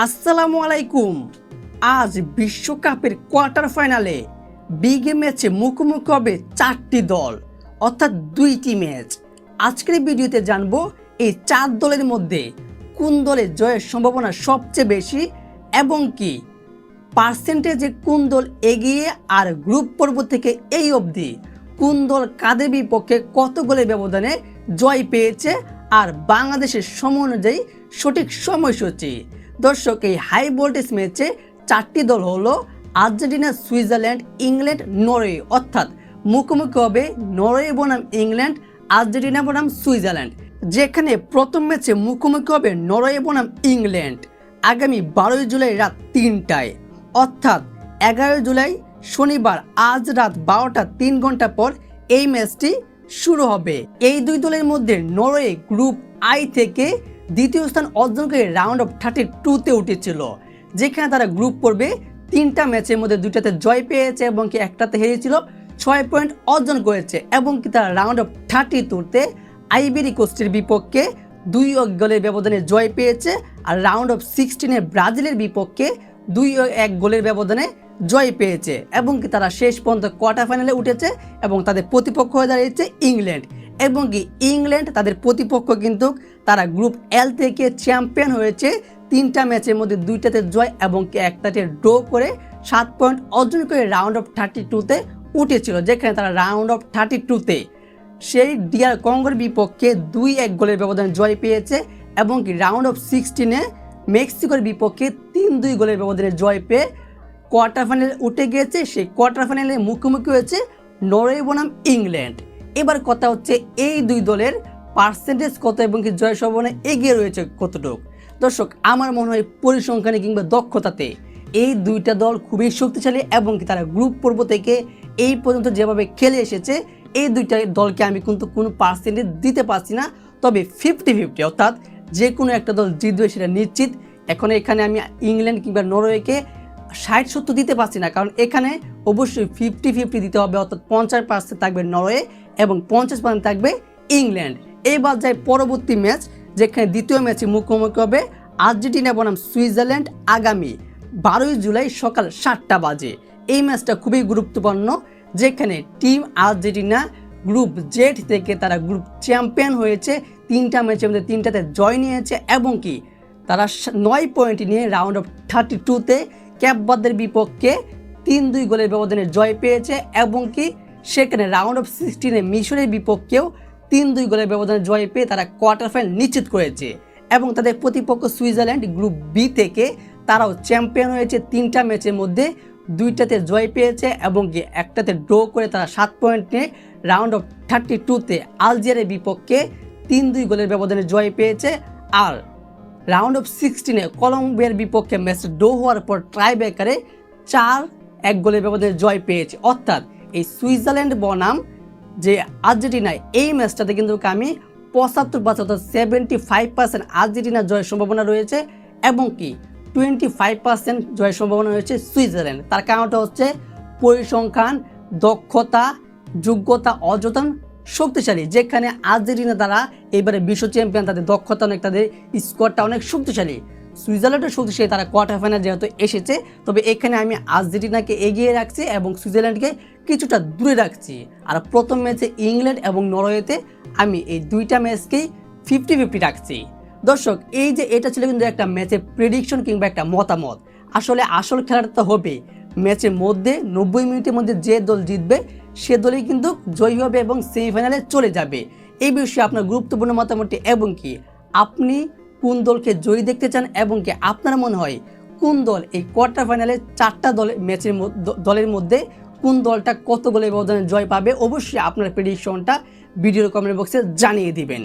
আসসালামু আলাইকুম। আজ বিশ্বকাপের কোয়ার্টার ফাইনালে বিগ ম্যাচে মুখোমুখি হবে চারটি দল, অর্থাৎ দুইটি ম্যাচ। আজকের ভিডিওতে জানবো এই চার দলের মধ্যে কোন দলের জয়ের সম্ভাবনা সবচেয়ে বেশি এবং কি পার্সেন্টেজে কোন দল এগিয়ে, আর গ্রুপ পর্ব থেকে এই অবধি কোন দল কাদের বিপক্ষে কত গোলের ব্যবধানে জয় পেয়েছে, আর বাংলাদেশের সময় অনুযায়ী সঠিক সময়সূচি। দর্শক, এই হাই ভোল্টেজ ম্যাচে চারটি দল হলো আর্জেন্টিনা, সুইজারল্যান্ড, ইংল্যান্ড, নরওয়ে, অর্থাৎ মুখোমুখি হবে নরওয়ে বনাম ইংল্যান্ড, আর্জেন্টিনা বনাম সুইজারল্যান্ড। যেখানে প্রথম ম্যাচে মুখোমুখি হবে নরওয়ে বনাম ইংল্যান্ড আগামী 12 জুলাই রাত 3টায়, অর্থাৎ 11 জুলাই শনিবার আজ রাত 12টা 3 ঘন্টা পর এই ম্যাচটি শুরু হবে। এই দুই দলের মধ্যে নরওয়ে গ্রুপ আই থেকে দ্বিতীয় স্থান অর্জন করে রাউন্ড অফ 32-তে উঠেছিল, যেখানে তারা গ্রুপ পর্বে 3টা ম্যাচের মধ্যে 2টাতে জয় পেয়েছে এবং কি একটাতে হেরেছিল, 6 পয়েন্ট অর্জন করেছে এবং কি তারা রাউন্ড অফ 32-তে আইভরি কোস্টের বিপক্ষে 2 গোলের ব্যবধানে জয় পেয়েছে, আর রাউন্ড অফ 16-এ ব্রাজিলের বিপক্ষে 2-1 গোলের ব্যবধানে জয় পেয়েছে এবং কি তারা শেষ পর্যন্ত কোয়ার্টার ফাইনালে উঠেছে এবং তাদের প্রতিপক্ষ হয়ে দাঁড়িয়েছে ইংল্যান্ড। এবং কি ইংল্যান্ড তাদের প্রতিপক্ষ, কিন্তু তারা গ্রুপ এল থেকে চ্যাম্পিয়ন হয়েছে। 3টা ম্যাচের মধ্যে 2টাতে জয় এবং কি একটাতে ড্র করে 7 পয়েন্ট অর্জন করে রাউন্ড অফ 32-তে উঠেছিল, যেখানে তারা রাউন্ড অফ 32-তে সেই ডিআর কঙ্গোর বিপক্ষে 2-1 গোলের ব্যবধানে জয় পেয়েছে এবং কি রাউন্ড অফ 16-এ মেক্সিকোর বিপক্ষে 3-2 গোলের ব্যবধানে জয় পেয়ে কোয়ার্টার ফাইনালে উঠে গিয়েছে। সেই কোয়ার্টার ফাইনালে মুখোমুখি হয়েছে নরওয়ে বনাম ইংল্যান্ড। এবার কথা হচ্ছে এই দুই দলের পার্সেন্টেজ কত এবং কি জয় সম্ভাবনা এগিয়ে রয়েছে কতটুকু। দর্শক, আমার মনে হয় পরিসংখ্যানে কিংবা দক্ষতাতে এই দুইটা দল খুবই শক্তিশালী এবং কি তারা গ্রুপ পর্ব থেকে এই পর্যন্ত যেভাবে খেলে এসেছে, এই দুইটা দলকে আমি কিন্তু কোনো পার্সেন্টেজ দিতে পারছি না। তবে 50-50, অর্থাৎ যে কোনো একটা দল জিতবে সেটা নিশ্চিত। এখন এখানে আমি ইংল্যান্ড কিংবা নরওয়েকে 60-70 দিতে পারছি না, কারণ এখানে অবশ্যই 50-50 দিতে হবে, অর্থাৎ 50% থাকবে নরওয়ে এবং 50% থাকবে ইংল্যান্ড। এবার যায় পরবর্তী ম্যাচ, যেখানে দ্বিতীয় ম্যাচে মুখোমুখি হবে আর্জেন্টিনা বনাম সুইজারল্যান্ড আগামী 12 জুলাই সকাল 7টা বাজে। এই ম্যাচটা খুবই গুরুত্বপূর্ণ, যেখানে টিম আর্জেন্টিনা গ্রুপ জেড থেকে তারা গ্রুপ চ্যাম্পিয়ন হয়েছে। 3টা ম্যাচের মধ্যে 3টাতে জয় নিয়েছে এবং কি তারা 9 পয়েন্ট নিয়ে রাউন্ড অফ 32-তে ক্যাপ ভার্দের বিপক্ষে 3-2 গোলের ব্যবধানে জয় পেয়েছে এবং কি সেখানে রাউন্ড অফ 16-এ মিশরের বিপক্ষেও 3-2 গোলের ব্যবধানে জয় পেয়ে তারা কোয়ার্টার ফাইনাল নিশ্চিত করেছে এবং তাদের প্রতিপক্ষ সুইজারল্যান্ড গ্রুপ বি থেকে তারাও চ্যাম্পিয়ন হয়েছে। 3টা ম্যাচের মধ্যে 2টাতে জয় পেয়েছে এবং কি একটাতে ড্র করে তারা 7 পয়েন্ট নিয়ে রাউন্ড অফ 32-তে আলজেরিয়ার বিপক্ষে 3-2 গোলের ব্যবধানে জয় পেয়েছে। আর রাউন্ড অফ 16-এ কলম্বিয়ার বিপক্ষে ম্যাচ ড্র হওয়ার পর ট্রাইব্রেকারে 4-1 গোলের ব্যবধানে জয় পেয়েছে। অর্থাৎ এই সুইজারল্যান্ড বনাম যে আর্জেন্টিনা, এই ম্যাচটাতে কিন্তু আমি 75% অর্থাৎ 75% আর্জেন্টিনা জয়ের সম্ভাবনা রয়েছে এবং কি 25% জয়ের সম্ভাবনা রয়েছে সুইজারল্যান্ড। তার কারণটা হচ্ছে পরিসংখ্যান, দক্ষতা, যোগ্যতা, অযতন শক্তিশালী। যেখানে আর্জেন্টিনা তারা এবারে বিশ্ব চ্যাম্পিয়ন, তাদের দক্ষতা অনেক, তাদের স্কোয়াডটা অনেক শক্তিশালী। সুইজারল্যান্ডের শক্তিশালী, তারা কোয়ার্টার ফাইনাল যেহেতু এসেছে। তবে এখানে আমি আর্জেন্টিনাকে এগিয়ে রাখছি এবং সুইজারল্যান্ডকে কিছুটা দূরে রাখছি। আর প্রথম ম্যাচে ইংল্যান্ড এবং নরওয়েতে আমি এই দুইটা ম্যাচকেই 50-50 রাখছি। দর্শক, এই যে এটা ছিল কিন্তু একটা ম্যাচের প্রেডিকশন কিংবা একটা মতামত। আসলে আসল খেলাটা তো হবে ম্যাচের মধ্যে 90 মিনিটের মধ্যে যে দল জিতবে সে দলই কিন্তু জয়ী হবে এবং সেমিফাইনালে চলে যাবে। এই বিষয়ে আপনার গুরুত্বপূর্ণ মতামতটি এবং কি আপনি কোন দলকে জয়ী দেখতে চান এবং কি আপনার মনে হয় কোন দল এই কোয়ার্টার ফাইনালে 4টা দলের মধ্যে কোন দলটা কত গোলের ব্যবধানে জয় পাবে, অবশ্যই আপনার প্রেডিকশনটা ভিডিওর কমেন্ট বক্সে জানিয়ে দিবেন।